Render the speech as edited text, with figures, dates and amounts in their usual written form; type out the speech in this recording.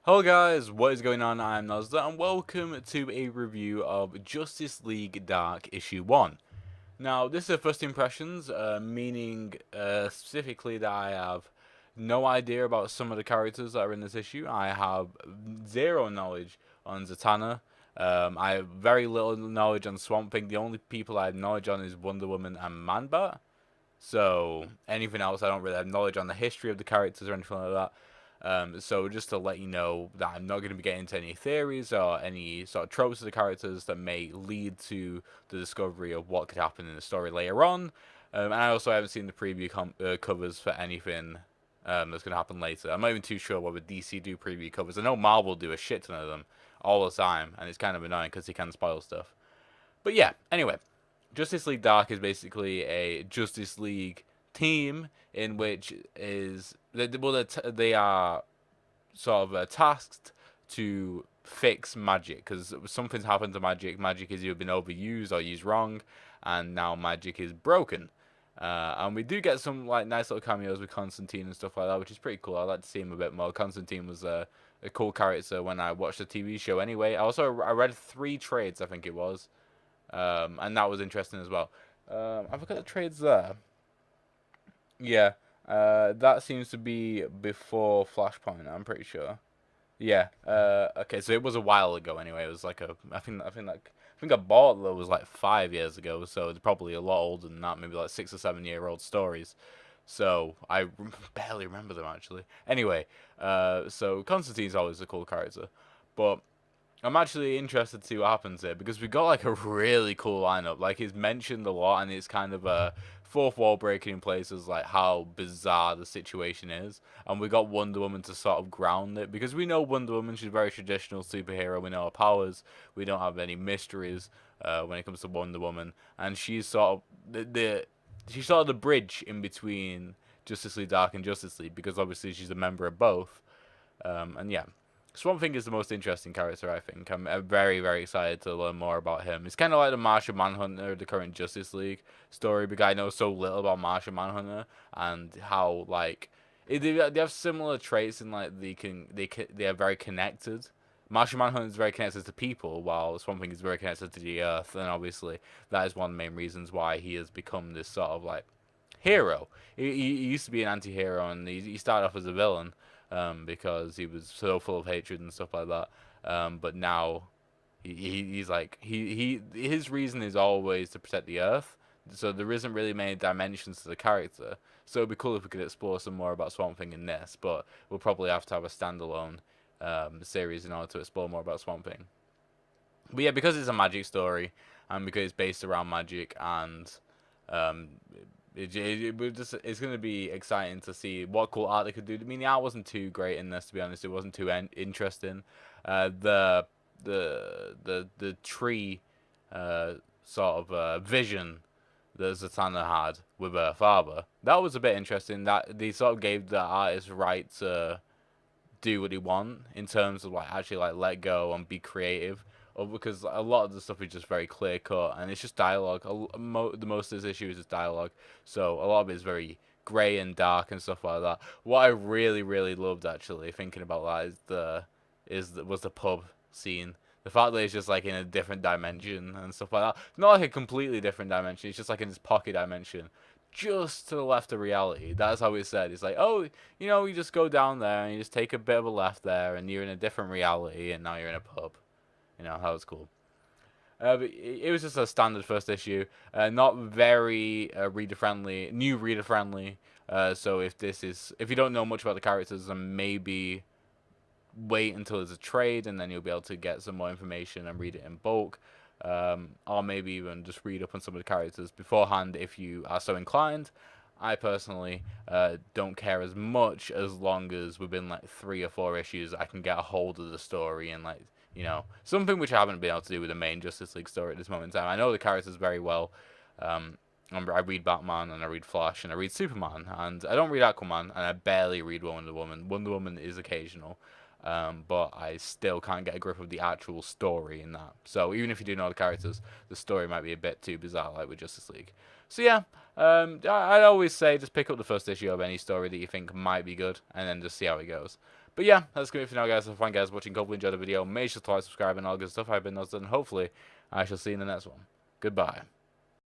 Hello guys, what is going on? I'm Nozda and welcome to a review of Justice League Dark Issue 1. Now, this is first impressions, meaning specifically that I have no idea about some of the characters that are in this issue. I have zero knowledge on Zatanna. I have very little knowledge on Swamp Thing. The only people I have knowledge on is Wonder Woman and Man-Bat. So anything else, I don't really have knowledge on the history of the characters or anything like that. So just to let you know that I'm not going to be getting into any theories or any sort of tropes of the characters that may lead to the discovery of what could happen in the story later on. And I also haven't seen the preview covers for anything that's going to happen later. I'm not even too sure whether DC do preview covers. I know Marvel do a shit ton of them all the time, and it's kind of annoying because they can spoil stuff. But yeah, anyway, Justice League Dark is basically a Justice League team in which is they are sort of tasked to fix magic because something's happened to magic. Magic has either been overused or used wrong, and now magic is broken. And we do get some like nice little cameos with Constantine and stuff like that, which is pretty cool. I'd like to see him a bit more. Constantine was a cool character when I watched the TV show. Anyway, I read 3 trades, I think it was, and that was interesting as well. I forgot the trades there. Yeah, that seems to be before Flashpoint. I'm pretty sure. Yeah. Okay, so it was a while ago. Anyway, it was like I think I bought that was like 5 years ago. So it's probably a lot older than that. Maybe like 6 or 7 year old stories. So I barely remember them actually. Anyway, so Constantine's always a cool character, but I'm actually interested to see what happens here because we got like a really cool lineup. Like he's mentioned a lot, and it's kind of a fourth wall breaking in places, like how bizarre the situation is. And we got Wonder Woman to sort of ground it because we know Wonder Woman. She's a very traditional superhero. We know her powers. We don't have any mysteries when it comes to Wonder Woman, and she's sort of she's sort of the bridge in between Justice League Dark and Justice League because obviously she's a member of both. And yeah, Swamp Thing is the most interesting character, I think. I'm very, very excited to learn more about him. It's kind of like the Martian Manhunter, the current Justice League story, because I know so little about Martian Manhunter and how like they have similar traits in like they are very connected. Martian Manhunter is very connected to people, while Swamp Thing is very connected to the Earth, and obviously that is one of the main reasons why he has become this sort of like hero. He used to be an anti-hero, and he started off as a villain because he was so full of hatred and stuff like that. But now he's like his reason is always to protect the Earth. So there isn't really many dimensions to the character. So it'd be cool if we could explore some more about Swamp Thing in this, but we'll probably have to have a standalone series in order to explore more about Swamp Thing. But yeah, because it's a magic story and because it's based around magic and um, it's going to be exciting to see what cool art they could do. I mean, the art wasn't too great in this, to be honest. It wasn't too interesting. The tree sort of vision that Zatanna had with her father, that was a bit interesting. That they sort of gave the artist right to do what he want in terms of like actually like let go and be creative. Or because a lot of the stuff is just very clear cut and it's just dialogue. The most of this issue is just dialogue, so a lot of it is very grey and dark and stuff like that. What I really really loved actually thinking about that was the pub scene. The fact that it's just like in a different dimension and stuff like that. Not like a completely different dimension. It's just like in this pocket dimension, just to the left of reality. That's how it's said. It's like, oh, you just go down there and you just take a bit of a left there, and you're in a different reality, and now you're in a pub. That was cool. But it was just a standard first issue, not very reader friendly. So if you don't know much about the characters, then maybe wait until there's a trade, and then you'll be able to get some more information and read it in bulk. Or maybe even just read up on some of the characters beforehand if you are so inclined. I personally don't care as much as long as within like 3 or 4 issues I can get a hold of the story and like something which I haven't been able to do with the main Justice League story at this moment in time. I know the characters very well. Um, I read Batman and I read Flash and I read Superman and I don't read Aquaman and I barely read Wonder Woman. Wonder Woman is occasional, but I still can't get a grip of the actual story in that. So even if you do know the characters, the story might be a bit too bizarre, like with Justice League. So yeah, I'd always say just pick up the first issue of any story that you think might be good, and then just see how it goes. But yeah, that's going to be it for now, guys. So thank you guys for watching. Hopefully you enjoyed the video. Make sure to like, subscribe, and all good stuff. I've been Nuzda, and hopefully I shall see you in the next one. Goodbye.